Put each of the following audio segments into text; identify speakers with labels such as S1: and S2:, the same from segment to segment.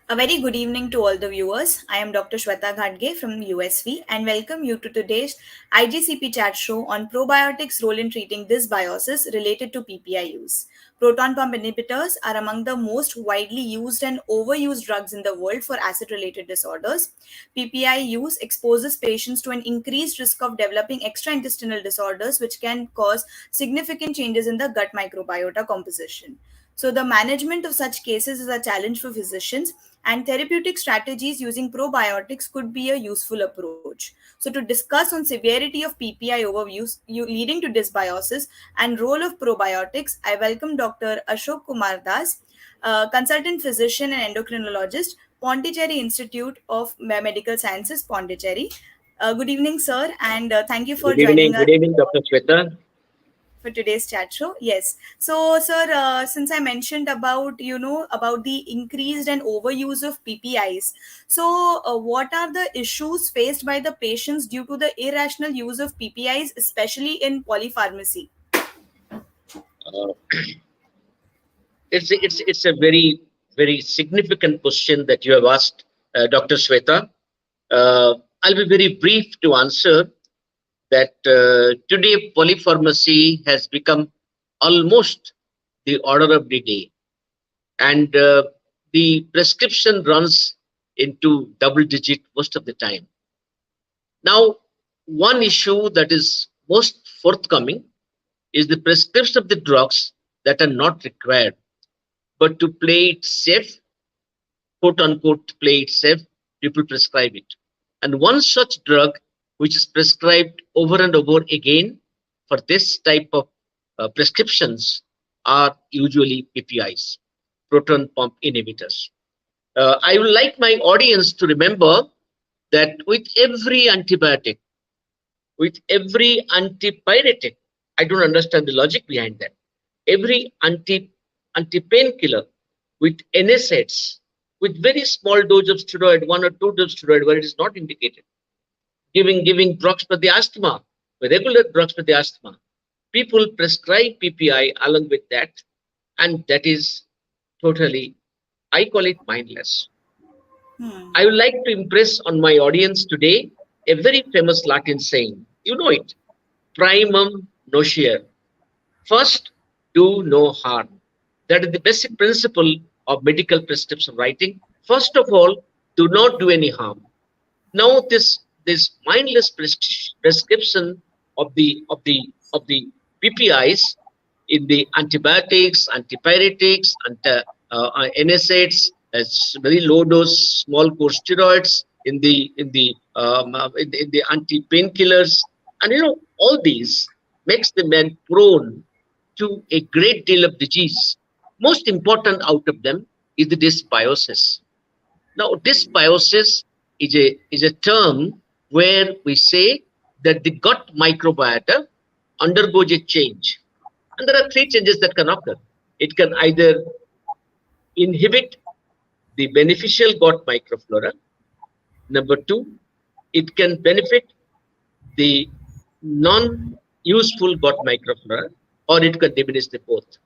S1: A very good evening to all the viewers. I am Dr. Shweta Ghadge from USV and welcome you to today's IGCP chat show on probiotics role in treating dysbiosis related to PPI use. Proton pump inhibitors are among the most widely used and overused drugs in the world for acid-related disorders. PPI use exposes patients to an increased risk of developing extraintestinal disorders which can cause significant changes in the gut microbiota composition. So, the management of such cases is a challenge for physicians, and therapeutic strategies using probiotics could be a useful approach. So, to discuss on severity of PPI overuse leading to dysbiosis and role of probiotics, I welcome Dr. Ashok Kumar Das, consultant physician and endocrinologist, Pondicherry Institute of Medical Sciences, Pondicherry. Good evening, sir, and thank you for joining us
S2: Good evening, Dr. Shweta.
S1: for today's chat show. Yes. So, sir, since I mentioned about about the increased and overuse of PPIs, so what are the issues faced by the patients due to the irrational use of PPIs, especially in polypharmacy?
S2: Uh, it's a very significant question that you have asked, Dr. Shweta. I'll be very brief to answer that today polypharmacy has become almost the order of the day, and the prescription runs into double digit most of the time. Now, one issue that is most forthcoming is the prescription of the drugs that are not required, but to play it safe, quote unquote, play it safe, people prescribe it. And one such drug which is prescribed over and over again for this type of prescriptions are usually PPIs, proton pump inhibitors. I would like my audience to remember that with every antibiotic, with every antipyretic, I don't understand the logic behind that. Every anti-painkiller with NSAIDs, with very small dose of steroid, 1 or 2 dose steroid where it is not indicated, giving drugs for the asthma, regular drugs for the asthma. People prescribe PPI along with that, and that is totally, I call it mindless. I would like to impress on my audience today a very famous Latin saying. You know it, primum nocere. First, do no harm. That is the basic principle of medical prescription writing. First of all, do not do any harm. Now, this mindless prescription of the PPIs in the antibiotics, antipyretics, NSAIDs, very low dose, small course steroids, in the anti painkillers, and all these makes the man prone to a great deal of disease. Most important out of them is the dysbiosis. Now, dysbiosis is a term where we say that the gut microbiota undergoes a change. And there are three changes that can occur. It can either inhibit the beneficial gut microflora. Number two, it can benefit the non-useful gut microflora, or it can diminish the both.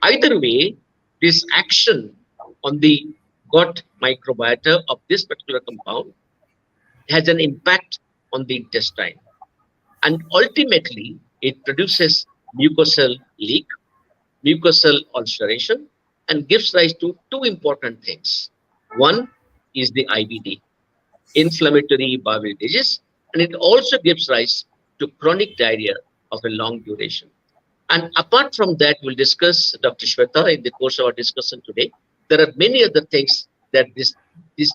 S2: Either way, this action on the gut microbiota of this particular compound has an impact on the intestine. And ultimately, it produces mucosal leak, mucosal ulceration, and gives rise to two important things. One is the IBD, inflammatory bowel disease, and it also gives rise to chronic diarrhea of a long duration. And apart from that, we'll discuss, Dr. Shweta, in the course of our discussion today, there are many other things that this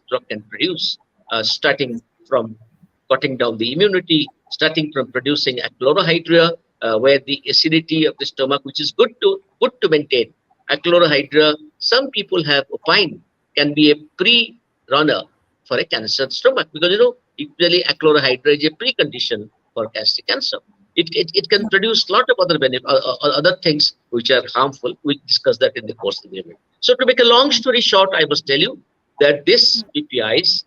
S2: drug can produce, starting from cutting down the immunity, starting from producing achlorohydria, where the acidity of the stomach, which is good to maintain. Achlorohydria, some people have opined, can be a pre-runner for a cancer stomach, because usually achlorohydria is a precondition for gastric cancer. It can produce a lot of other things which are harmful. We'll discuss that in the course of the event. So to make a long story short, I must tell you that these PPIs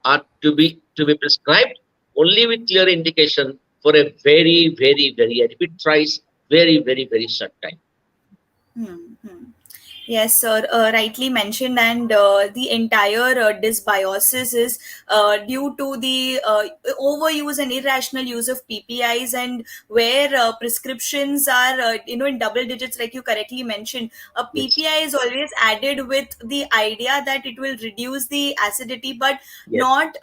S2: are to be prescribed only with clear indication for a very, I repeat thrice, very short time.
S1: Yes, sir, rightly mentioned, and the entire dysbiosis is due to the overuse and irrational use of PPIs, and where prescriptions are, in double digits, like you correctly mentioned. A
S2: Yes,
S1: PPI is always added with the idea that it will reduce the acidity, but
S2: yes,
S1: not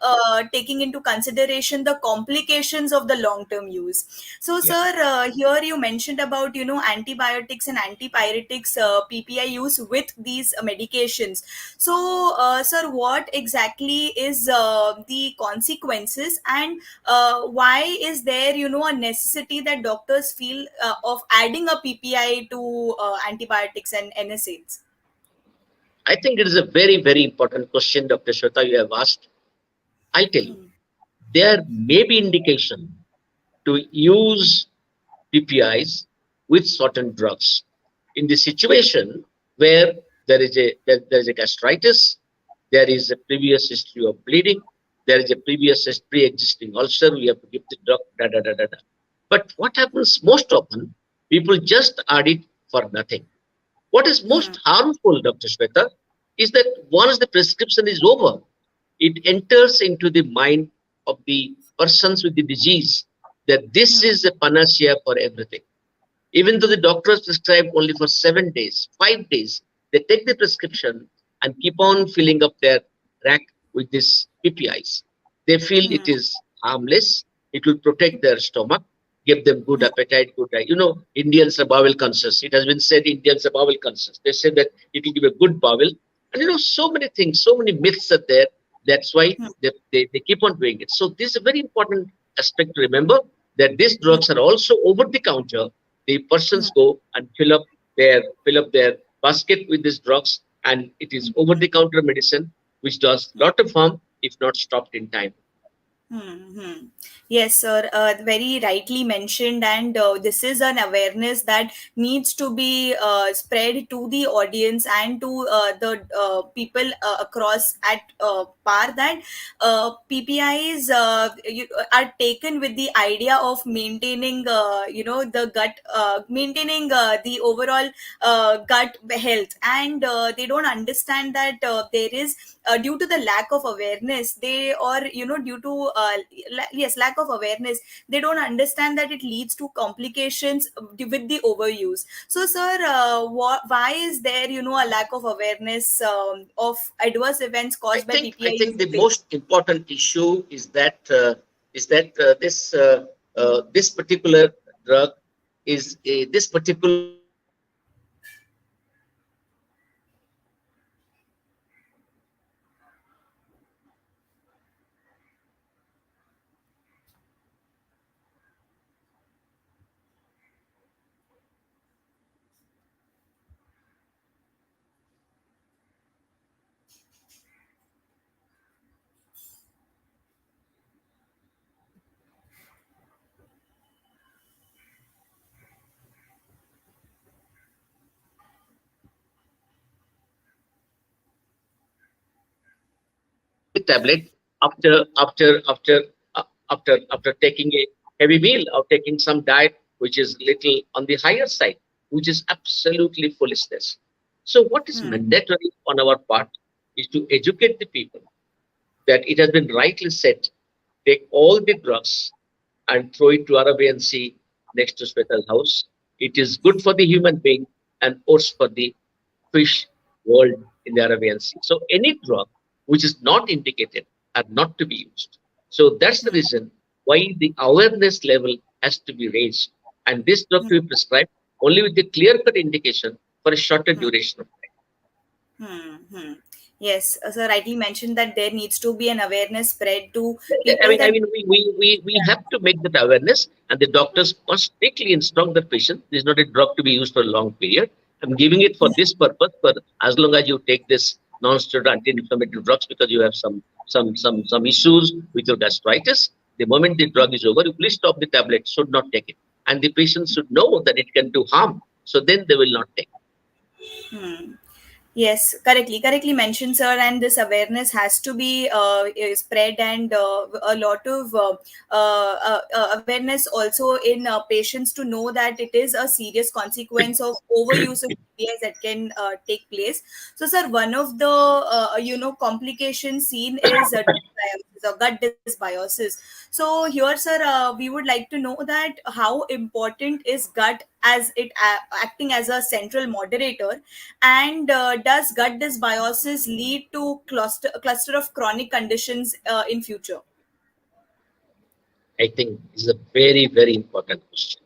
S1: taking into consideration the complications of the long-term use. So,
S2: yes.
S1: sir, here you mentioned about antibiotics and antipyretics PPI use with these medications. So, sir, what exactly is the consequences, and why is there a necessity that doctors feel of adding a PPI to antibiotics and NSAIDs?
S2: I think it is a very, very important question, Dr. Shweta, you have asked. I tell you, there may be indication to use PPIs with certain drugs. In the situation where there is a gastritis, there is a previous history of bleeding, there is a previous pre-existing ulcer, we have to give the drug, da da da da da. But what happens most often, people just add it for nothing. What is
S1: Hmm.
S2: most harmful, Dr. Shweta, is that once the prescription is over, it enters into the mind of the persons with the disease that this
S1: Hmm.
S2: is a panacea for everything. Even though the doctors prescribe only for 7 days, 5 days, they take the prescription and keep on filling up their rack with these PPIs. They feel
S1: Hmm.
S2: it is harmless, it will protect their stomach, give them good
S1: Hmm.
S2: appetite, good diet. Indians are bowel conscious. It has been said Indians are bowel conscious. They say that it will give a good bowel. And so many things, so many myths are there. That's why
S1: Hmm.
S2: they keep on doing it. So this is a very important aspect to remember that these
S1: Hmm.
S2: drugs are also over the counter. The
S1: Hmm.
S2: persons go and fill up their basket with these drugs, and it is over the counter medicine which does lot of harm if not stopped in time.
S1: Hmm. Yes, sir. Very rightly mentioned, and this is an awareness that needs to be spread to the audience and to the people across at par, that PPIs are taken with the idea of maintaining, the gut, maintaining the overall gut health, and they don't understand that there is, due to the lack of awareness, they, or due to yes, lack of awareness, they don't understand that it leads to complications with the overuse. So, sir, why is there a lack of awareness of adverse events
S2: I
S1: caused by
S2: think I
S1: PPI
S2: think the
S1: usage?
S2: most important issue is that this particular drug is this particular drug is the tablet after taking a heavy meal or taking some diet which is little on the higher side, which is absolutely foolishness. So what is
S1: Hmm.
S2: mandatory on our part is to educate the people that it has been rightly said, take all the drugs and throw it to Arabian Sea next to Sweta's house. It is good for the human being and worse for the fish world in the Arabian Sea. So any drug which is not indicated are not to be used. So that's the
S1: Hmm.
S2: reason why the awareness level has to be raised. And this drug to be prescribed only with the clear-cut indication for a shorter
S1: Hmm.
S2: duration of time.
S1: Hmm. Hmm. Yes, sir, rightly mentioned that there needs to be an awareness spread to
S2: I
S1: people
S2: mean, I
S1: that.
S2: mean, we have to make that awareness, and the doctors must strictly instruct the patient. This is not a drug to be used for a long period. I'm giving it for this purpose, but as long as you take this non-steroidal anti-inflammatory drugs because you have some issues with your gastritis, the moment the drug is over, you please stop the tablet. Should not take it, and the patient should know that it can do harm. So then they will not take it.
S1: Hmm. Yes, correctly mentioned, sir. And this awareness has to be spread, and a lot of awareness also in patients to know that it is a serious consequence of overuse of PPIs that can take place. So, sir, one of the complications seen is dysbiosis or gut dysbiosis. So, here, sir, we would like to know that how important is gut as it acting as a central moderator, and does gut dysbiosis lead to cluster of chronic conditions in future?
S2: I think is a very, very important question.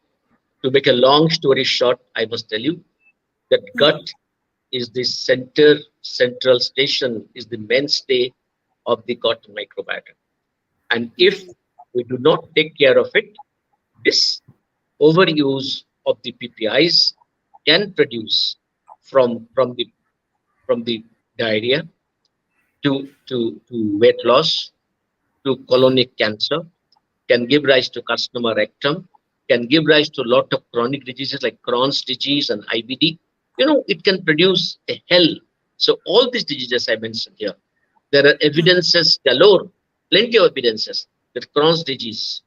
S2: To make a long story short, I must tell you that
S1: Hmm.
S2: gut is the central station, is the mainstay of the gut microbiota. And if
S1: Hmm.
S2: we do not take care of it, this overuse of the PPIs can produce from from the from the diarrhea to weight loss to colonic cancer, can give rise to carcinoma rectum, can give rise to a lot of chronic diseases like Crohn's disease and IBD. It can produce a hell. So all these diseases I mentioned here, there are
S1: Hmm.
S2: evidences galore, plenty of evidences that Crohn's disease,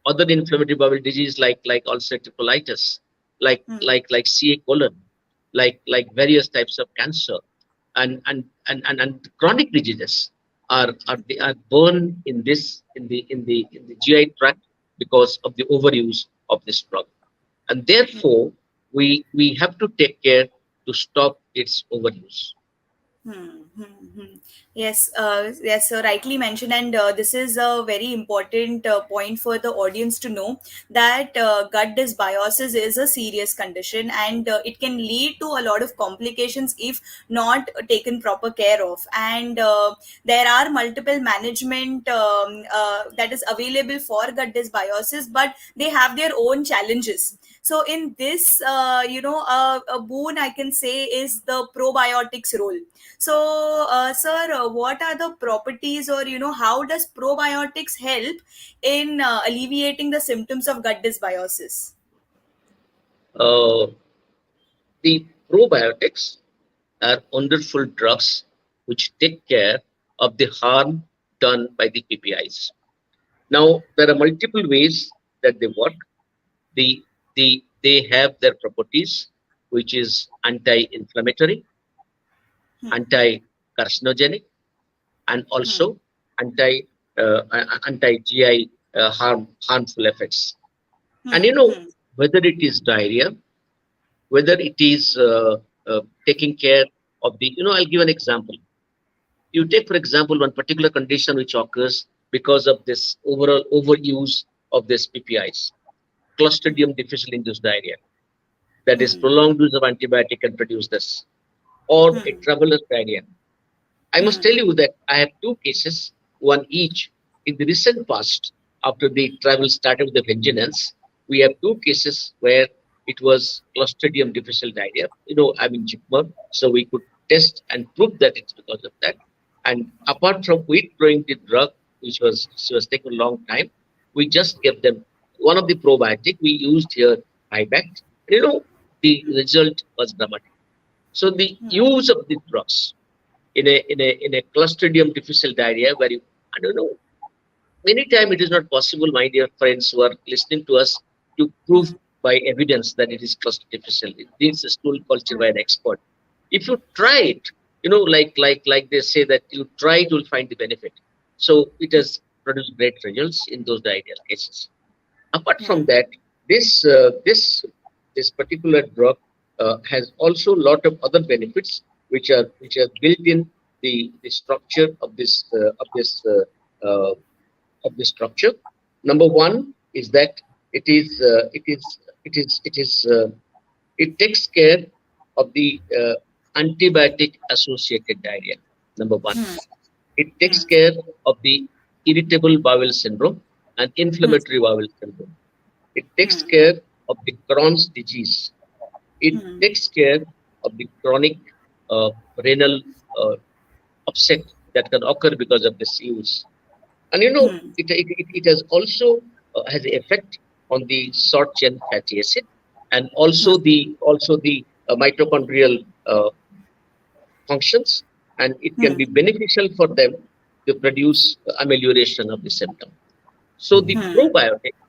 S2: other inflammatory bowel disease like ulcerative colitis,
S1: Hmm.
S2: like CA colon, like various types of cancer, and chronic diseases are born in the GI tract because of the overuse of this drug, and therefore we have to take care to stop its overuse.
S1: Hmm, hmm, hmm. Yes, yes, sir, rightly mentioned, and this is a very important point for the audience to know that gut dysbiosis is a serious condition, and it can lead to a lot of complications if not taken proper care of. And there are multiple management that is available for gut dysbiosis, but they have their own challenges. So, in this, a boon I can say is the probiotics role. So, sir, what are the properties, or how does probiotics help in alleviating the symptoms of gut dysbiosis?
S2: Uh, the probiotics are wonderful drugs which take care of the harm done by the PPIs. Now, there are multiple ways that they work. They have their properties, which is anti-inflammatory,
S1: Hmm,
S2: anti-carcinogenic, and
S1: hmm,
S2: also anti-GI harmful effects. And
S1: hmm, hmm,
S2: whether it is diarrhea, whether it is taking care of the, I'll give an example. You take, for example, one particular condition which occurs because of this overall overuse of this PPIs, Clostridium difficile induced diarrhea. That is,
S1: hmm,
S2: prolonged use of antibiotic can produce this, or a
S1: hmm,
S2: traveler's diarrhea. I must tell
S1: hmm,
S2: you that I have two cases, one each. In the recent past, after the travel started with the vengeance, we have two cases where it was Clostridium difficile diarrhea. I'm in Jikmar, so we could test and prove that it's because of that. And apart from withdrawing the drug, which was taking a long time, we just gave them one of the probiotic we used here, Ibact. The result was dramatic. So the
S1: hmm,
S2: use of the drugs in a Clostridium difficile diarrhea where I don't know, many time it is not possible, my dear friends who are listening to us, to prove
S1: hmm,
S2: by evidence that it is Clostridium difficile. It needs a stool culture by an expert. If you try it, like they say that you try it, you'll find the benefit. So it has produced great results in those diarrheal cases. Apart from
S1: hmm,
S2: that, this particular drug has also a lot of other benefits which are built in the structure uh, of this structure. Number one is that it is it is it is it is it takes care of the antibiotic associated diarrhea. Number one,
S1: hmm,
S2: it takes
S1: hmm,
S2: care of the irritable bowel syndrome and
S1: hmm,
S2: inflammatory bowel syndrome. It takes
S1: hmm,
S2: care of the Crohn's disease. It
S1: hmm,
S2: takes care of the chronic uh, renal uh, upset that can occur because of this use. And
S1: hmm,
S2: it has also has an effect on the short chain fatty acid, and
S1: hmm,
S2: also the mitochondrial functions, and it can
S1: Hmm.
S2: be beneficial for them to produce amelioration of the symptom. So the
S1: Hmm.
S2: probiotics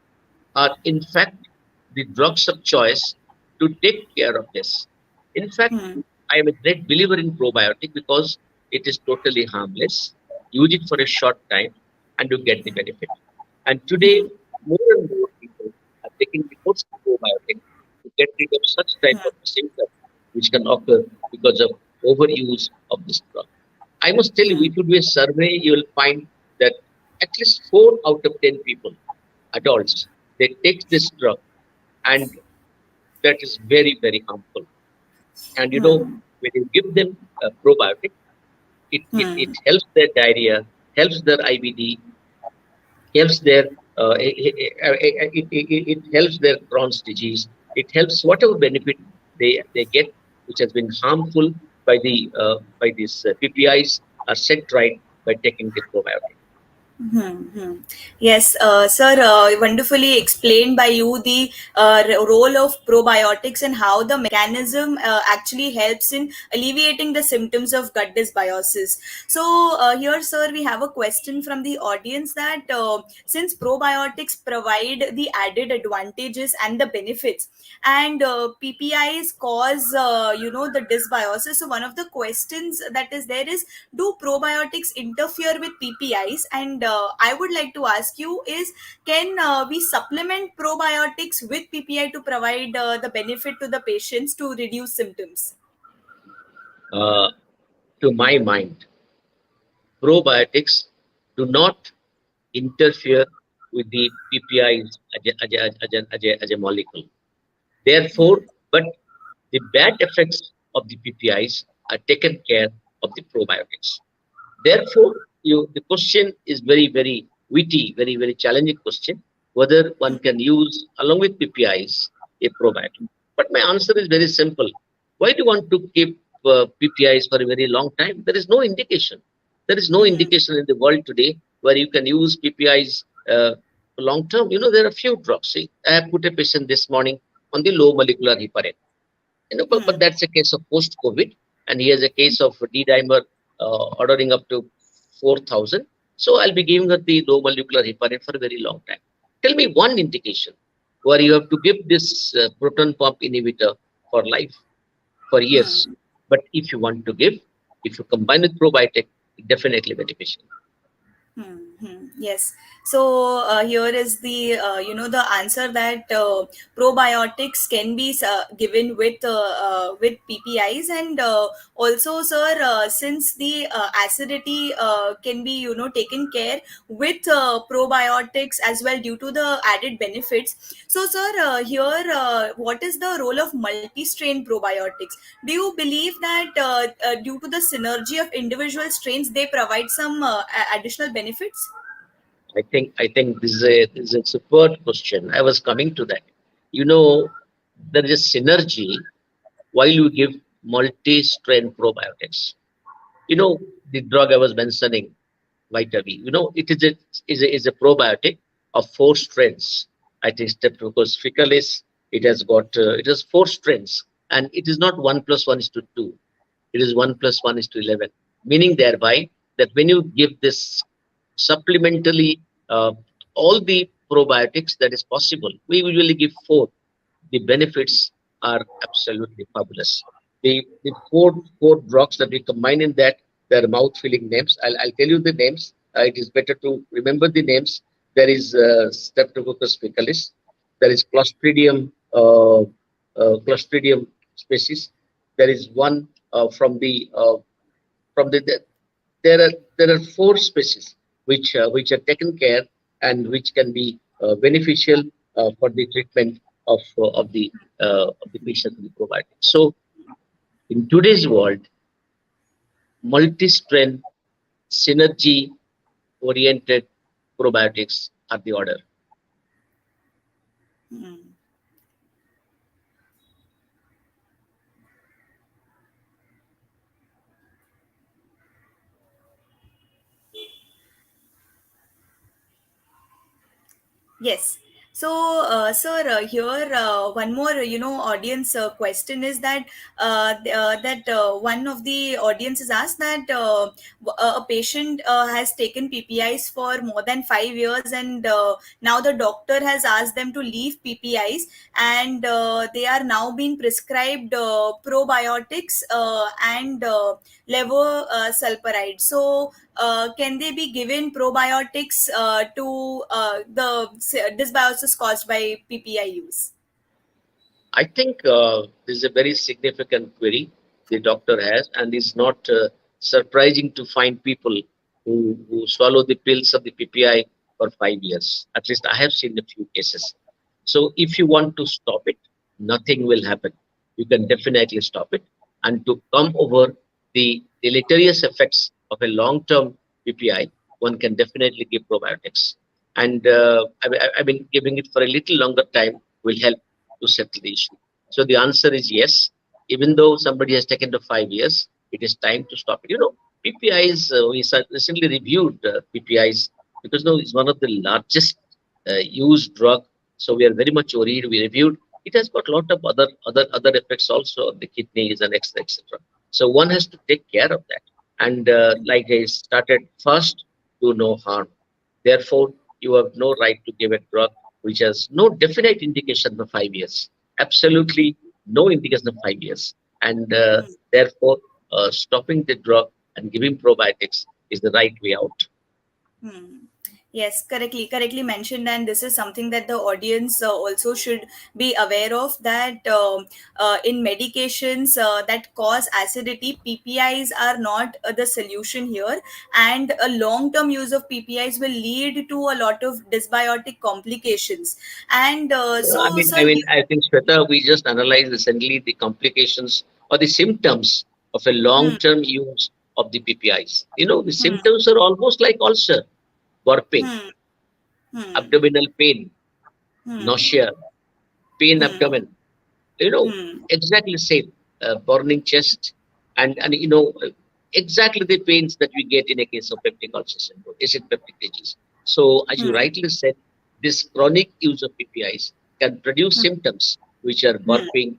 S2: are in fact the drugs of choice to take care of this. In fact,
S1: Hmm.
S2: I am a great believer in probiotic because it is totally harmless. Use it for a short time and you get the benefit. And today,
S1: Hmm.
S2: more and more people are taking the course of probiotic to get rid of such type of symptoms which can occur because of overuse of this drug. I must tell you,
S1: Hmm.
S2: if you do a survey, you will find that at least 4 out of 10 people, adults, they take this drug, and that is very, very harmful. And
S1: Hmm.
S2: when you give them a probiotic, it
S1: Hmm.
S2: helps their diarrhea, helps their IBD, helps their it helps their Crohn's disease. It helps whatever benefit they get, which has been harmful by these PPIs, are set right by taking the probiotic.
S1: Hmm. Yes, sir, wonderfully explained by you the role of probiotics and how the mechanism actually helps in alleviating the symptoms of gut dysbiosis. So, here, sir, we have a question from the audience that since probiotics provide the added advantages and the benefits, and PPIs cause, the dysbiosis. So, one of the questions that is there is, do probiotics interfere with PPIs? And I would like to ask you is, can we supplement probiotics with PPI to provide the benefit to the patients to reduce symptoms?
S2: Uh, to my mind, probiotics do not interfere with the PPIs as a molecule. Therefore, but the bad effects of the PPIs are taken care of the probiotics. Therefore, the question is very, very witty, very, very challenging question, whether one can use, along with PPIs, a probiotic. But my answer is very simple. Why do you want to keep PPIs for a very long time? There is no indication. There is no
S1: Hmm.
S2: indication in the world today where you can use PPIs for long term. There are few drugs. See, I have put a patient this morning on the low molecular heparin. But
S1: Hmm.
S2: that's a case of post-COVID, and he has a case of D-dimer ordering up to 4,000. So I'll be giving her the low molecular heparin for a very long time. Tell me one indication where you have to give this proton pump inhibitor for life, for years.
S1: Hmm.
S2: But if you want to give, if you combine with probiotic, definitely beneficial.
S1: Yes. So here is the the answer that probiotics can be given with PPIs, and also, sir, since the acidity can be taken care with probiotics as well due to the added benefits. So, sir, here what is the role of multi-strain probiotics? Do you believe that due to the synergy of individual strains, they provide some additional benefits?
S2: I think this is a superb question. I was coming to that. You know, there is a synergy while you give multi-strain probiotics. The drug I was mentioning, Vitavi. It is a probiotic of 4 strains. I think Streptococcus faecalis. It has 4 strains, and it is not 1 plus 1 is to 2. It is 1 plus 1 is to 11, meaning thereby that when you give this supplementally uh, all the probiotics that is possible, we usually give 4. The benefits are absolutely fabulous. The four drugs that we combine in that, they're mouth filling names. I'll tell you the names. It is better to remember the names. There is Streptococcus faecalis. There is Clostridium species. There is one from the there are 4 species which are taken care and which can be beneficial for the treatment of the patient we provide. So in today's world, multi-strain synergy oriented probiotics are the order.
S1: Hmm. Yes. Sir, here one more, audience question is that one of the audiences asked that a patient has taken PPIs for more than 5 years, and now the doctor has asked them to leave PPIs, and they are now being prescribed probiotics and levosulfuride. So can they be given probiotics to the dysbiosis caused by PPI use?
S2: I think this is a very significant query the doctor has, and it's not surprising to find people who swallow the pills of the PPI for 5 years. At least I have seen a few cases. So if you want to stop it, nothing will happen. You can definitely stop it. And to come over the deleterious effects of a long-term PPI, one can definitely give probiotics. And I've been giving it for a little longer time will help to settle the issue. So the answer is yes. Even though somebody has taken to 5 years, it is time to stop it. PPIs, we recently reviewed PPIs because now it's one of the largest used drug. So we are very much worried. We reviewed. It has got a lot of other effects also on the kidneys and etc. So one has to take care of that. And like I started first, do no harm. Therefore, you have no right to give a drug which has no definite indication for 5 years. Absolutely no indication of 5 years. And therefore, stopping the drug and giving probiotics is the right way out.
S1: Hmm. Yes, correctly mentioned, and this is something that the audience also should be aware of. That in medications that cause acidity, PPIs are not the solution here, and a long-term use of PPIs will lead to a lot of dysbiotic complications. And
S2: I
S1: so,
S2: mean,
S1: sir,
S2: I mean, I think Shweta, we just analyzed recently the complications or the symptoms of a
S1: hmm,
S2: long-term use of the PPIs. The
S1: hmm,
S2: symptoms are almost like ulcer, burping,
S1: hmm, hmm,
S2: abdominal pain,
S1: hmm,
S2: nausea, pain
S1: hmm,
S2: abdomen.
S1: hmm,
S2: Exactly same, burning chest, and exactly the pains that we get in a case of peptic ulcer syndrome, acid peptic disease. So, as you
S1: hmm,
S2: rightly said, this chronic use of PPIs can produce
S1: hmm,
S2: symptoms which are
S1: hmm,
S2: burping,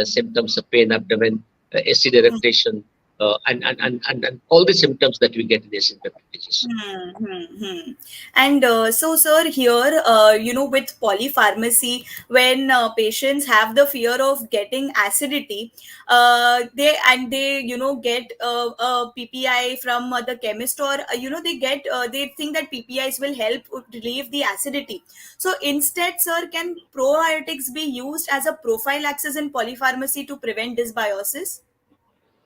S2: symptoms of pain abdomen, acid
S1: hmm.
S2: eructation, and all the symptoms that we get in acid peptic disease.
S1: Hmm, hmm, hmm. And so, sir, here, with polypharmacy, when patients have the fear of getting acidity, they get a PPI from the chemist, or they think that PPIs will help relieve the acidity. So instead, sir, can probiotics be used as a prophylaxis in polypharmacy to prevent dysbiosis?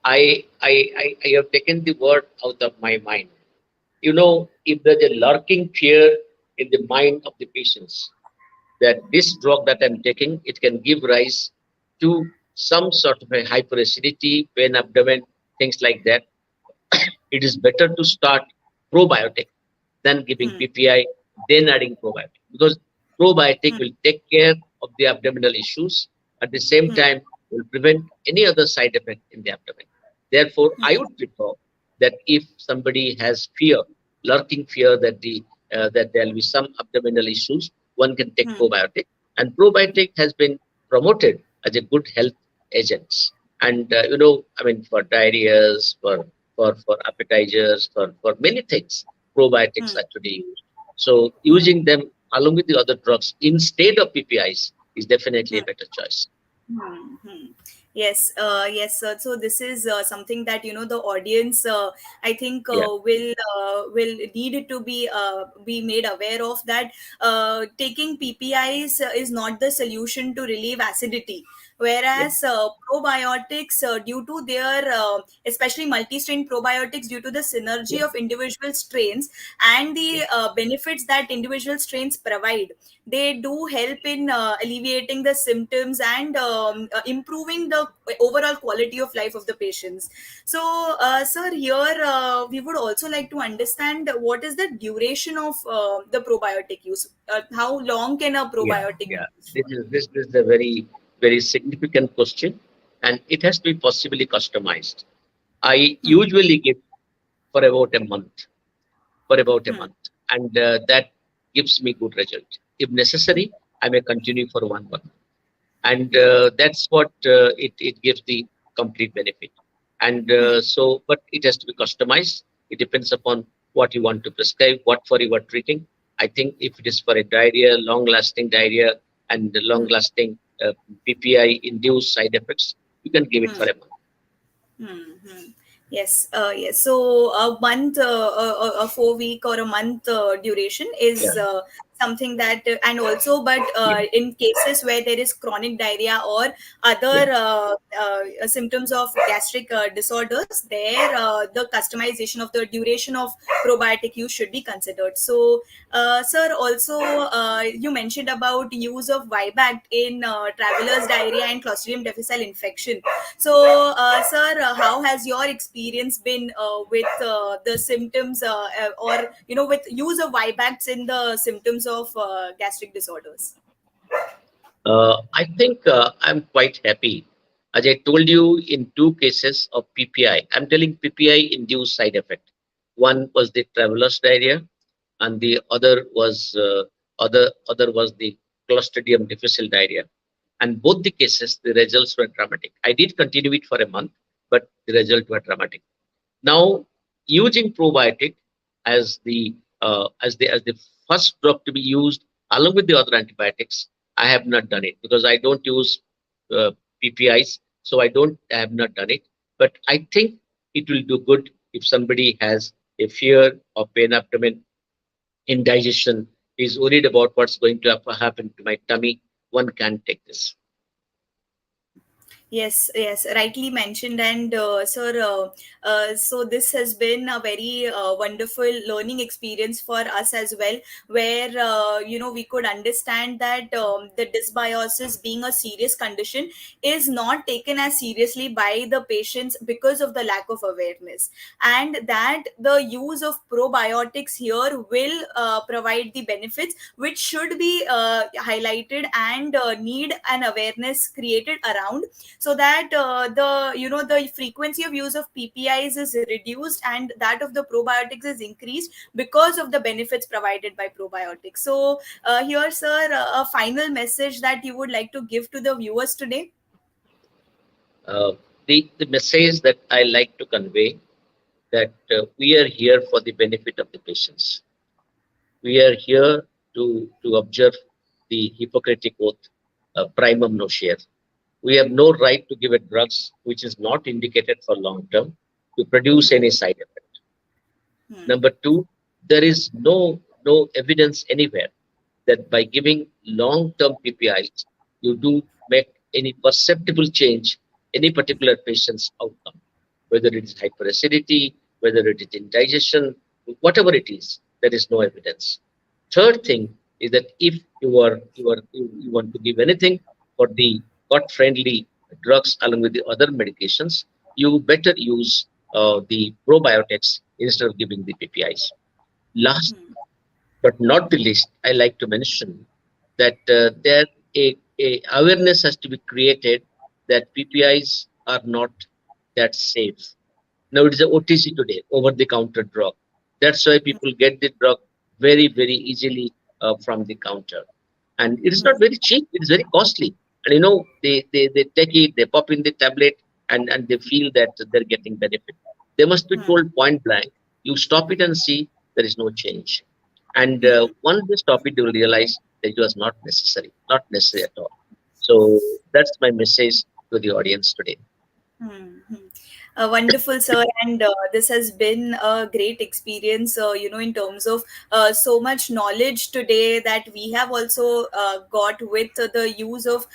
S2: I have taken the word out of my mind. If there's a lurking fear in the mind of the patients that this drug that I'm taking, it can give rise to some sort of a hyperacidity, pain abdomen, things like that, it is better to start probiotic than giving
S1: Hmm,
S2: PPI, then adding probiotic. Because probiotic
S1: hmm,
S2: will take care of the abdominal issues, at the same
S1: hmm,
S2: time will prevent any other side effect in the abdomen. Therefore, I
S1: hmm,
S2: would prefer that if somebody has fear, lurking fear that there will be some abdominal issues, one can take
S1: hmm,
S2: probiotic. And probiotic has been promoted as a good health agent. And I mean, for diarrheas, for appetizers, for many things, probiotics
S1: hmm,
S2: are today used. So
S1: hmm.
S2: using them along with the other drugs instead of PPIs is definitely a
S1: Hmm.
S2: better choice.
S1: Hmm, hmm. Yes, yes, sir. So this is something that the audience, I think,
S2: Yeah,
S1: will need to be made aware of, that taking PPIs is not the solution to relieve acidity.
S2: yeah,
S1: Whereas probiotics, due to their especially multi-strain probiotics, due to the
S2: yeah,
S1: synergy of individual strains and
S2: yeah.
S1: the benefits that individual strains provide, they do help in alleviating the symptoms and improving the overall quality of life of the patients. So, sir, here we would also like to understand what is the duration of the probiotic use. How long can a
S2: Yeah,
S1: probiotic be
S2: yeah.
S1: used for?
S2: This is a very significant question, and it has to be possibly customized. I
S1: Hmm,
S2: usually give for about a month, for about a
S1: hmm,
S2: month, and that gives me good result. If necessary, I may continue for 1 month. And that's what it gives the complete benefit. And so, but it has to be customized. It depends upon what you want to prescribe, what for you are treating. I think if it is for a diarrhea, long-lasting diarrhea, and the long-lasting PPI-induced side effects, you can give it for a month.
S1: Hmm. Yes, yes. So a month, a 4 week or a month duration
S2: Yeah,
S1: is something that, and also, but
S2: yeah,
S1: in cases where there is chronic diarrhea or
S2: yeah.
S1: other symptoms of gastric disorders, there the customization of the duration of probiotic use should be considered. So, sir, also you mentioned about use of Vibact in traveler's diarrhea and Clostridium difficile infection. So, sir, how has your experience been with the symptoms, or with use of Vibacts in the symptoms of gastric disorders?
S2: I think I'm quite happy. As I told you, in two cases of PPI, I'm telling PPI induced side effect. One was the traveler's diarrhea, and the other was the Clostridium difficile diarrhea. And both the cases, the results were dramatic. I did continue it for a month, but the results were dramatic. Now, using probiotic as the first drug to be used along with the other antibiotics, I have not done it because I don't use uh, PPIs, so I have not done it. But I think it will do good if somebody has a fear of pain abdomen, indigestion, is worried about what's going to happen to my tummy. One can take this.
S1: Yes, yes, rightly mentioned. And sir, so this has been a very wonderful learning experience for us as well, where we could understand that the dysbiosis being a serious condition is not taken as seriously by the patients because of the lack of awareness, and that the use of probiotics here will provide the benefits which should be highlighted and need an awareness created around, so that the frequency of use of PPIs is reduced and that of the probiotics is increased because of the benefits provided by probiotics. So here, sir, a final message that you would like to give to the viewers today.
S2: Uh, the message that I like to convey, that we are here for the benefit of the patients. We are here to observe the Hippocratic oath, primum nocere. We have no right to give a drugs which is not indicated for long term to produce
S1: Hmm.
S2: any side effect.
S1: Hmm.
S2: Number two, there is no evidence anywhere that by giving long-term PPIs, you do make any perceptible change any particular patient's outcome, whether it is hyperacidity, whether it is indigestion, whatever it is, there is no evidence. Third thing is that if you want to give anything for the gut-friendly drugs along with the other medications, you better use the probiotics instead of giving the PPIs. Last but not the least, I like to mention that there a awareness has to be created that PPIs are not that safe. Now it is a OTC today, over-the-counter drug. That's why people get the drug very easily from the counter, and it is not very cheap. It is very costly, and they take it, they pop in the tablet, and they feel that they're getting benefit. They must be
S1: Hmm.
S2: told point blank, you stop it and see there is no change. And
S1: Hmm.
S2: once they stop it, they will realize that it was not necessary at all. So that's my message to the audience today.
S1: Hmm. Wonderful, sir. And this has been a great experience, in terms of so much knowledge today that we have also got with the use of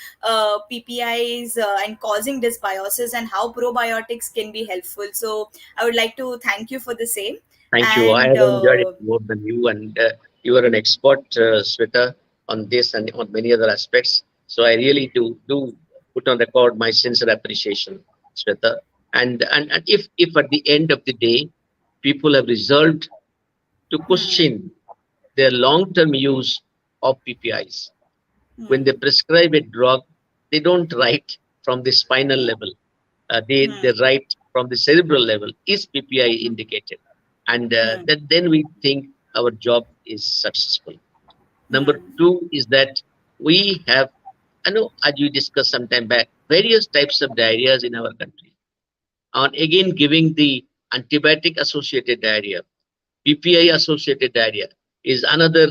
S1: PPIs and causing dysbiosis and how probiotics can be helpful. So, I would like to thank you for the same.
S2: Thank you. I
S1: And
S2: have enjoyed it more than you, and you are an expert, Sweta, on this and on many other aspects. So I really do put on record my sincere appreciation, Sweta. And if at the end of the day, people have resolved to
S1: hmm,
S2: question their long-term use of PPIs, when they
S1: hmm,
S2: prescribe a drug, they don't write from the spinal level. They
S1: hmm,
S2: write from the cerebral level. Is PPI indicated? And
S1: hmm,
S2: then we think our job is successful. Number
S1: hmm,
S2: two is that we have, I know, as we discussed some time back, various types of diarrheas in our country. On again giving the antibiotic associated diarrhea, PPI associated diarrhea is another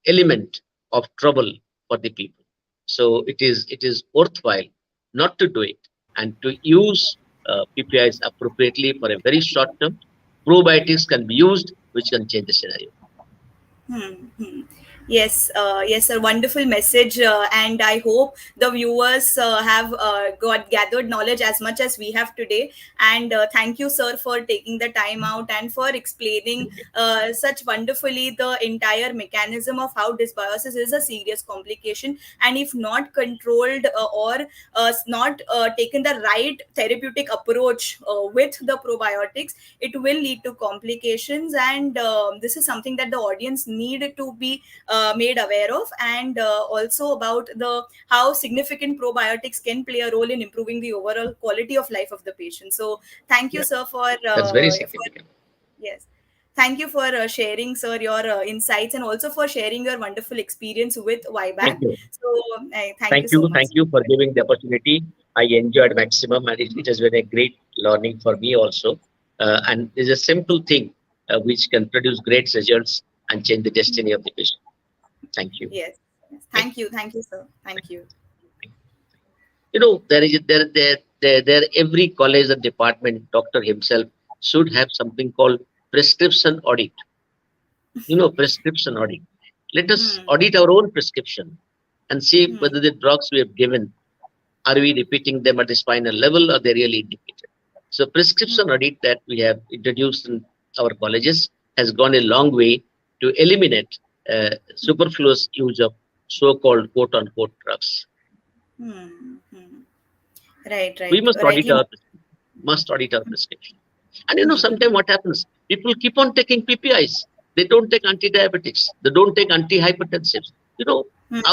S2: element of trouble for the people. So it is worthwhile not to do it and to use PPIs appropriately for a very short term. Probiotics can be used, which can change the scenario.
S1: Hmm. Yes, yes, a wonderful message, and I hope the viewers have got gathered knowledge as much as we have today. And thank you, sir, for taking the time out and for explaining
S2: Thank you.
S1: such wonderfully the entire mechanism of how dysbiosis is a serious complication, and if not controlled or not taken the right therapeutic approach with the probiotics, it will lead to complications. And this is something that the audience need to be made aware of, and also about the how significant probiotics can play a role in improving the overall quality of life of the patient. So thank you,
S2: Yeah,
S1: sir,
S2: that's very
S1: for
S2: significant.
S1: yes, thank you for sharing, sir, your insights, and also for sharing your wonderful experience with
S2: Thank
S1: YBAC.
S2: you.
S1: So thank you so much.
S2: Thank you for giving the opportunity. I enjoyed maximum, and it has been a great learning for me also. And it's a simple thing which can produce great results and change the destiny of the patient. Thank you.
S1: Yes, yes.
S2: Thank
S1: Thank you, sir. Thank you.
S2: you. There is there every college and department doctor himself should have something called prescription audit. Prescription audit. Let us
S1: Hmm.
S2: audit our own prescription and see
S1: Hmm.
S2: whether the drugs we have given, are we repeating them at the spinal level, or they really indicated. So
S1: Hmm.
S2: prescription audit that we have introduced in our colleges has gone a long way to eliminate superfluous use of so-called quote unquote drugs.
S1: Hmm. Hmm. Right,
S2: We
S1: right.
S2: must audit
S1: Rightly.
S2: our must audit our prescription. And
S1: Hmm.
S2: sometimes what happens? People keep on taking PPIs. They don't take anti-diabetics. They don't take antihypertensives. You know,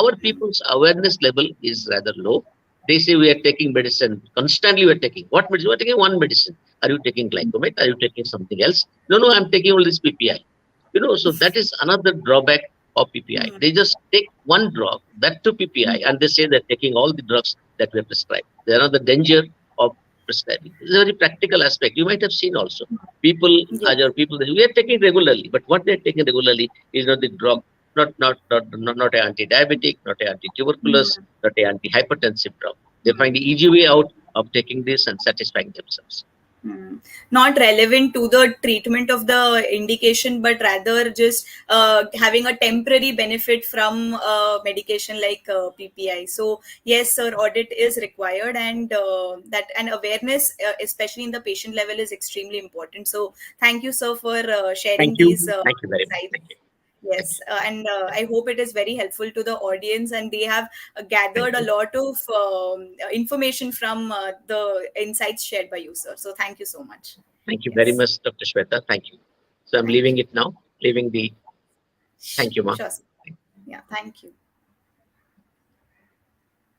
S2: our
S1: Hmm.
S2: people's awareness level is rather low. They say we are taking medicine constantly. We are taking what medicine? We are taking one medicine. Are you taking glycomate? Are you taking something else? No, no, I'm taking all this PPI. So that is another drawback of PPI.
S1: Hmm.
S2: They just take one drug, that to PPI,
S1: Hmm.
S2: and they say they're taking all the drugs that were prescribed. They are the danger of prescribing. It's a very practical aspect. You might have seen also. People,
S1: Yes.
S2: other people, we are taking regularly, but what they're taking regularly is not the drug, not an anti-diabetic, not an anti-tuberculous,
S1: Hmm.
S2: not an anti-hypertensive drug. They find the
S1: Hmm.
S2: easy way out of taking this and satisfying themselves.
S1: Hmm. Not relevant to the treatment of the indication, but rather just having a temporary benefit from medication like PPI. So yes, sir, audit is required, and that and awareness, especially in the patient level, is extremely important. So thank you, sir, for
S2: Thank
S1: sharing
S2: you.
S1: these
S2: Thank you very much.
S1: insights.
S2: Thank you. Thank
S1: Yes,
S2: you.
S1: and I hope it is very helpful to the audience, and they have
S2: Thank
S1: gathered a
S2: you.
S1: lot of information from the insights shared by you, sir. So thank you so much.
S2: Thank you very
S1: Yes,
S2: much, Dr. Shweta. Thank you. So I'm
S1: thank
S2: leaving
S1: you.
S2: it now. Leaving the. Thank you, Ma.
S1: Sure, sir. Yeah, thank you.